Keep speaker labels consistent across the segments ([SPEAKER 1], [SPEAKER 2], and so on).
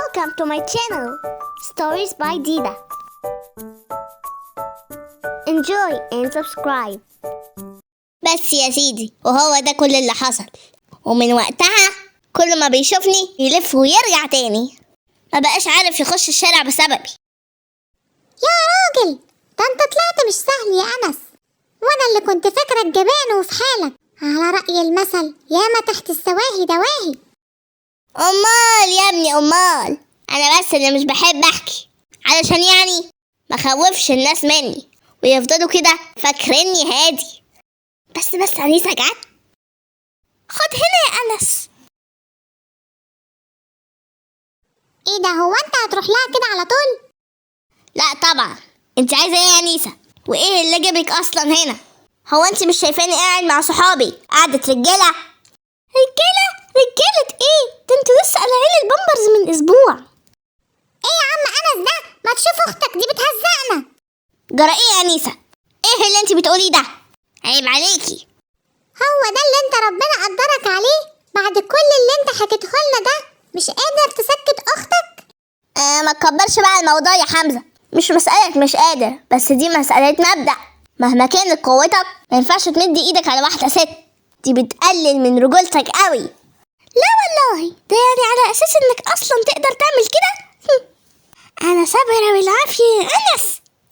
[SPEAKER 1] Welcome to my channel, Stories by Dida. Enjoy and subscribe.
[SPEAKER 2] بس يا سيدي، وهو ده كل اللي حصل. ومن وقتها كل ما بيشوفني يلف ويرجع تاني، ما بقاش عارف يخش الشارع بسببي.
[SPEAKER 3] يا راجل، ده انت طلعت مش سهل يا أنس، وانا اللي كنت فاكرك جبان وفي حالك. على رأي المثل، ياما تحت السواهي دواهي.
[SPEAKER 2] امال يا ابني امال، انا بس اللي مش بحب احكي علشان يعني ما خوفش الناس مني ويفضلوا كده فاكريني هادي. بس أنيسة جت. خد هنا يا أنس.
[SPEAKER 3] ايه ده، هو انت هتروح لها كده على طول؟
[SPEAKER 2] لا طبعا، انت عايزه ايه يا أنيسة؟ وايه اللي جابك اصلا هنا؟ هو انت مش شايفاني قاعد مع صحابي قعدة رجاله؟ رجاله ايه؟ ده انتوا لسه قلعين البامبرز من اسبوع.
[SPEAKER 3] ايه يا عم أنس ده؟ ما تشوف اختك دي بتهزقنا.
[SPEAKER 2] جرى ايه يا أنيسة؟ ايه اللي انت بتقوليه ده؟ عيب عليكي.
[SPEAKER 3] هو ده اللي انت ربنا قدرك عليه بعد كل اللي انت حكيته لنا ده؟ مش قادر تسكت اختك؟
[SPEAKER 2] ما تكبرش بقى الموضوع يا حمزة. مش مسألة مش قادر، بس دي مسألة مبدأ. مهما كانت قوتك ما ينفعش تمد ايدك على واحدة ست، دي بتقلل من رجولتك قوي. لا والله، ده يعني على اساس انك اصلا تقدر تعمل كده؟ انا صابرة بالعافية يا أنس،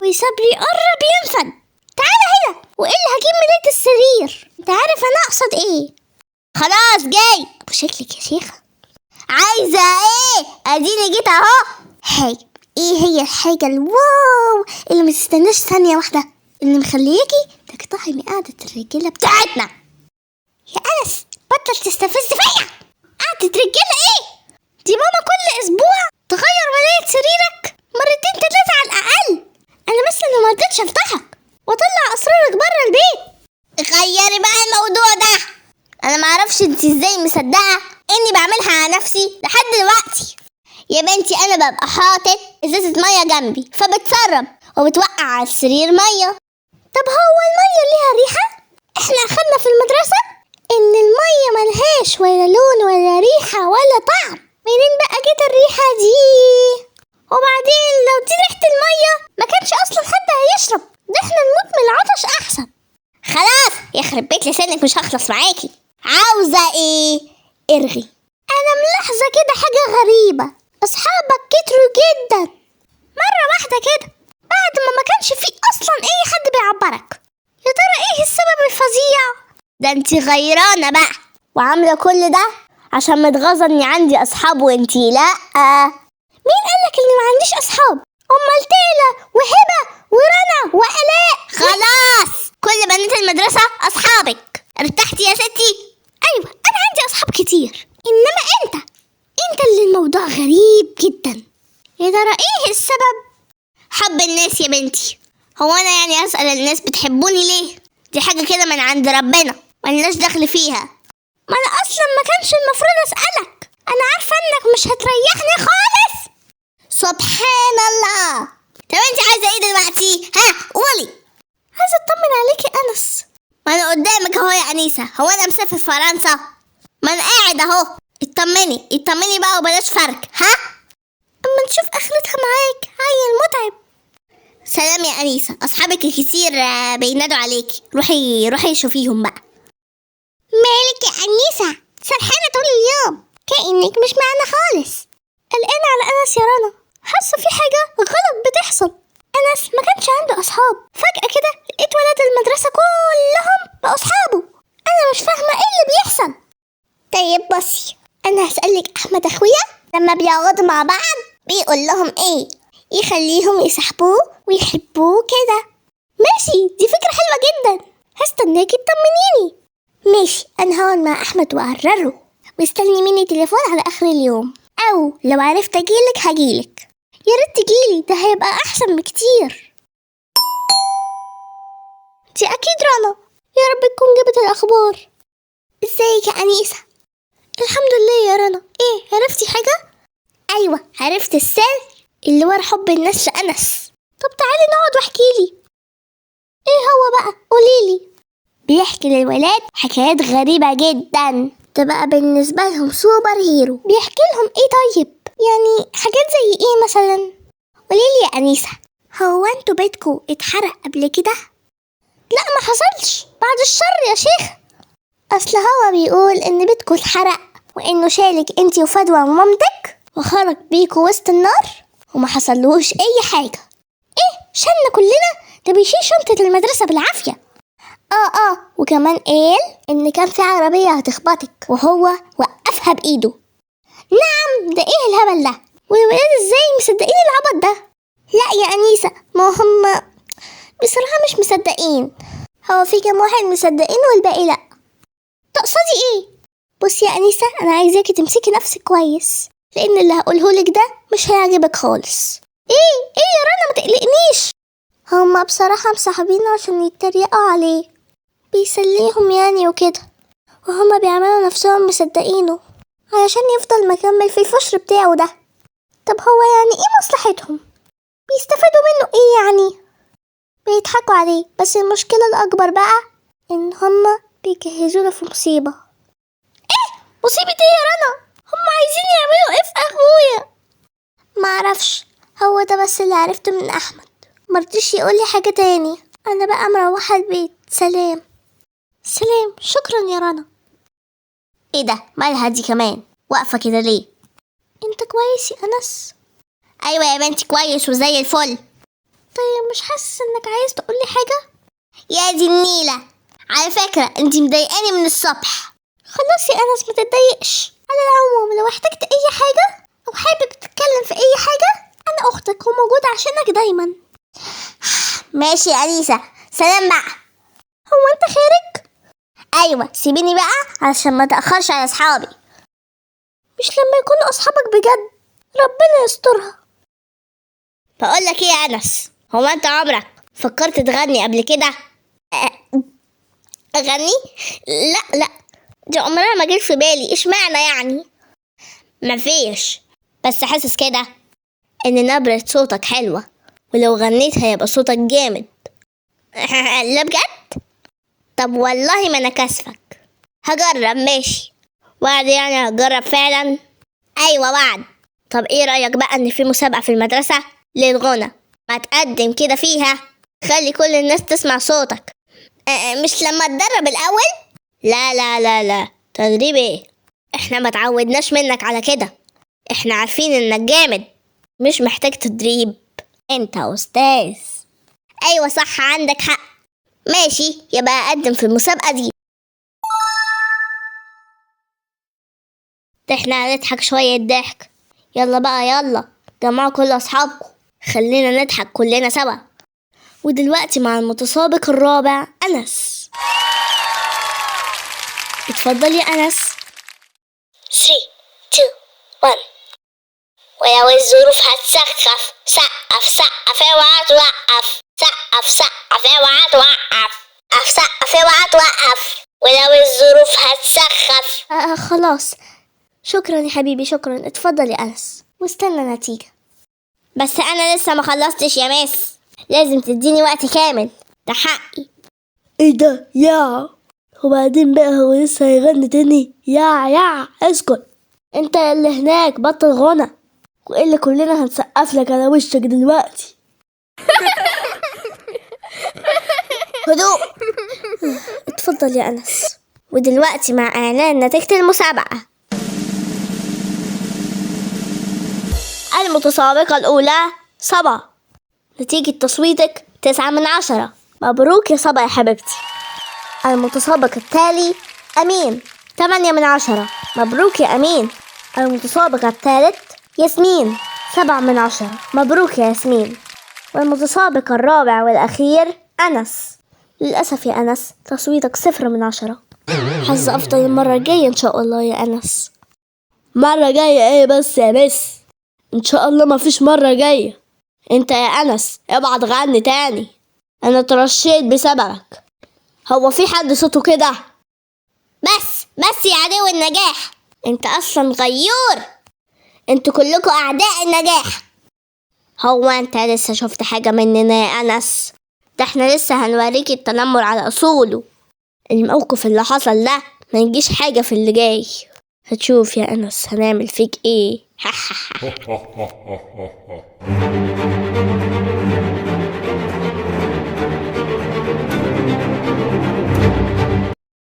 [SPEAKER 2] وصبري قرب ينفد. تعالى هنا والا هجيب ملاية السرير. انت عارف انا اقصد ايه؟ خلاص جاي. ابو شكلك يا شيخة. عايزة ايه؟ اديني جيت اهو. حاجة ايه هي الحاجة الواو اللي ما تستناش ثانية واحدة اللي مخليكي تقتحمي من قعدة الرجالة بتاعتنا؟ يا أنس بطل تستفز فيا. قعدة رجالة ايه؟ دي ماما كل اسبوع تغير ملاية سريرك مرتين تلاتة على الاقل. انا بس اللي مرضتش افتحك واطلع اسرارك بره البيت. غيري بقى الموضوع ده. انا معرفش انت ازاي مصدقه اني بعملها على نفسي لحد دلوقتي. يا بنتي انا ببقى حاطط ازازه ميه جنبي فبتسرب وبتوقع على السرير ميه. طب هو الميه ليها ريحه؟ احنا اخدنا في المدرسه ان الميه ملهاش ولا لون ولا ريحه ولا طعم. منين بقى جت الريحه دي؟ وبعدين لو دي ريحه الميه ما كانش اصلا حد هيشرب، ده احنا نموت من العطش احسن. خلاص يخرب بيت لسانك، مش هخلص معاكي. عاوزه ايه؟ ارغي. انا ملاحظه كده حاجه غريبه، اصحابك كتروا جدا مره واحده كده بعد ما كانش فيه اصلا اي حد بيعبرك. يا ترى ايه السبب الفظيع ده؟ انتي غيرانه بقى وعامله كل ده عشان متغاظه اني عندي اصحاب وانتي لا. مين قالك اني ما عنديش اصحاب؟ امال تيلا وهبه ورنا والاء. خلاص كل بنات المدرسه اصحابك. ارتحتي يا ستي؟ ايوه انا عندي اصحاب كتير، انما انت اللي الموضوع غريب جدا. يا ترى ايه السبب؟ حب الناس يا بنتي. هو انا يعني اسال الناس بتحبوني ليه؟ دي حاجه كده من عند ربنا ملناش دخل فيها. ما انا اصلا ما كانش المفروض اسالك، انا عارفه انك مش هتريحني خالص. سبحان الله. طب انت عايزه ايه دلوقتي؟ قولي. عايزه اطمن عليكي انس. ما انا قدامك اهو يا أنيسة، هو انا مسافر فرنسا؟ ما انا قاعد اهو. اطمني بقى وبلاش فرق. اما نشوف اخرتها معاك عيل متعب. سلام يا أنيسة، اصحابك الكتير بينادوا عليكي، روحي شوفيهم بقى.
[SPEAKER 3] مالك يا أنيسة؟ سرحانة طول اليوم كأنك مش معانا خالص.
[SPEAKER 2] قلقانة على أنس يا رنا، حاسة في حاجة غلط بتحصل. أنس ما كانش عنده أصحاب، فجأة كده لقيت ولاد المدرسة كلهم بقوا أصحابه. أنا مش فاهمة إيه اللي بيحصل.
[SPEAKER 3] طيب بصي، أنا هسألك أحمد أخويا لما بيقعدوا مع بعض بيقول لهم إيه يخليهم يصاحبوه ويحبوه كده.
[SPEAKER 2] ماشي، دي فكرة حلوة جدا، هستناكي تطمنيني.
[SPEAKER 3] ماشي، أنا هقعد مع أحمد وأقرره واستني مني تليفون على آخر اليوم، أو لو عرفت أجيلك هجيلك.
[SPEAKER 2] يا ريت تجيلي، ده هيبقى أحسن بكتير. دي أكيد رنا، يا رب تكون جابت الأخبار.
[SPEAKER 3] ازيك يا أنيسة؟
[SPEAKER 2] الحمد لله يا رنا. إيه، عرفتي حاجة؟
[SPEAKER 3] أيوة، عرفت السر اللي ورا حب الناس لأنس.
[SPEAKER 2] طب تعالي نقعد واحكيلي. إيه هو بقى؟ قوليلي.
[SPEAKER 3] بيحكي للولاد حكايات غريبة جدا، تبقى بالنسبة لهم سوبر هيرو.
[SPEAKER 2] بيحكي لهم إيه طيب؟ يعني حاجات زي ايه مثلا؟ قوليلي يا أنيسة، هو انتوا بيتكوا اتحرق قبل كده؟ لا ما حصلش، بعد الشر يا شيخ. اصل هو بيقول ان بيتكوا اتحرق وانه شالك انتي وفدوى ومامتك وخرج بيكوا وسط النار وما حصلهوش اي حاجة. ايه شلنا كلنا؟ ده بيشيل شنطة المدرسة بالعافية. وكمان قال ان كان في عربية هتخبطك وهو وقفها بايده. نعم، ده ايه الهبل ده؟ والولاد ازاي مصدقين العبط ده؟ لا يا أنيسة، ما هم بصراحة مش مصدقين. هو في كام واحد مصدقين والباقي لا. تقصدي ايه؟ بصي يا أنيسة، انا عايزاكي تمسكي نفسك كويس، لان اللي هقولهولك ده مش هيعجبك خالص. ايه يا رنا، ما تقلقنيش. هما بصراحة مصاحبينه عشان يتريقوا عليه، بيسليهم يعني وكده، وهما بيعملوا نفسهم مصدقينه علشان يفضل مكمل في الفشر بتاعه ده. طب هو يعني ايه مصلحتهم؟ بيستفادوا منه ايه يعني؟ بيضحكوا عليه. بس المشكلة الأكبر بقى إن هما بيجهزوا له في مصيبة. ايه مصيبة ايه يا رنا؟ هما عايزين يعملوا ايه في أخويا؟ معرفش، هو ده بس اللي عرفته من أحمد، مرضيش يقولي حاجة تاني. أنا بقى مروحة البيت. سلام. شكرا يا رنا. ايه ده؟ مالها دي كمان واقفة كده ليه؟ انت كويس يا أنس؟ ايوه يا بنتي كويس وزي الفل. طيب مش حاسس انك عايز تقولي حاجة؟ يا دي النيلة، على فكرة انتي مضايقاني من الصبح. خلاص يا أنس ما تتضايقش. على العموم لو احتجت اي حاجة او حابب تتكلم في اي حاجة، انا اختك وموجودة عشانك دايما. ماشي يا أنيسة، سلام بقى. هو انت خارج؟ ايوه سيبيني بقى علشان ما تأخرش على اصحابي. مش لما يكونوا اصحابك بجد؟ ربنا يسترها. بقولك ايه يا أنس، هو انت عمرك فكرت تغني قبل كده؟ اغني؟ لا دي عمرها ما جت في بالي. اشمعنى يعني؟ مفيش، بس حاسس كده ان نبرة صوتك حلوة، ولو غنيت هيبقى صوتك جامد. لا بجد؟ طب والله ما انا كاسفك، هجرب. ماشي وعد يعني؟ هجرب فعلا. ايوه وعد. طب ايه رأيك بقى ان في مسابقة في المدرسة للغنى، ما تقدم كده فيها؟ خلي كل الناس تسمع صوتك. مش لما تدرب الاول؟ لا تدريب ايه؟ احنا ما تعودناش منك على كده، احنا عارفين انك جامد، مش محتاج تدريب، انت استاذ. ايوه صح، عندك حق. ماشي، يبقى اقدم في المسابقة دي. احنا هنضحك شوية ضحك. يلا بقى يلا، جمعوا كل اصحابكم، خلينا نضحك كلنا سوا. ودلوقتي مع المتسابق الرابع أنس. اتفضل يا أنس. 3 2 1. ولو الظروف هتسقف سقف اوعى توقف، سقف اوعى توقف، سقف اوعى توقف، ولو الظروف هتسقف. خلاص، شكرا يا حبيبي شكرا. اتفضل يا أنس واستنى نتيجة. بس أنا لسه ما خلصتش يا مس، لازم تديني وقت كامل، ده حقي.
[SPEAKER 4] ايه ده يا؟ وبعدين بقى هو لسه هيغني تاني؟ يا اسكت انت اللي هناك، بطل غنى، والا كلنا هنسقف لك على وشك دلوقتي.
[SPEAKER 2] هدوء. اتفضل يا أنس. ودلوقتي مع إعلان نتيجة المسابقة. المتسابقة الأولى صبا، نتيجة تصويتك 9/10. مبروك يا صبا يا حبيبتي. المتسابق التالي أمين، 8/10. مبروك يا أمين. المتسابق الثالث ياسمين، 7/10. مبروك يا ياسمين. والمتسابق الرابع والأخير أنس. للأسف يا أنس تصويتك 0/10. حظ أفضل المرة الجاية إن شاء الله يا أنس.
[SPEAKER 4] مرة جاية ايه بس يا مس؟ ان شاء الله ما فيش مرة جاية. انت يا أنس ابعد غني تاني، انا ترشيت بسببك. هو في حد صوته كده؟
[SPEAKER 2] بس يا عدو النجاح، انت اصلا غيور، انتوا كلكوا اعداء النجاح. هو انت لسه شفت حاجة مننا يا أنس؟ ده احنا لسه هنوريك التنمر على اصوله. الموقف اللي حصل ده ما يجيش حاجة في اللي جاي.
[SPEAKER 4] هتشوف يا أنس هنعمل فيك إيه.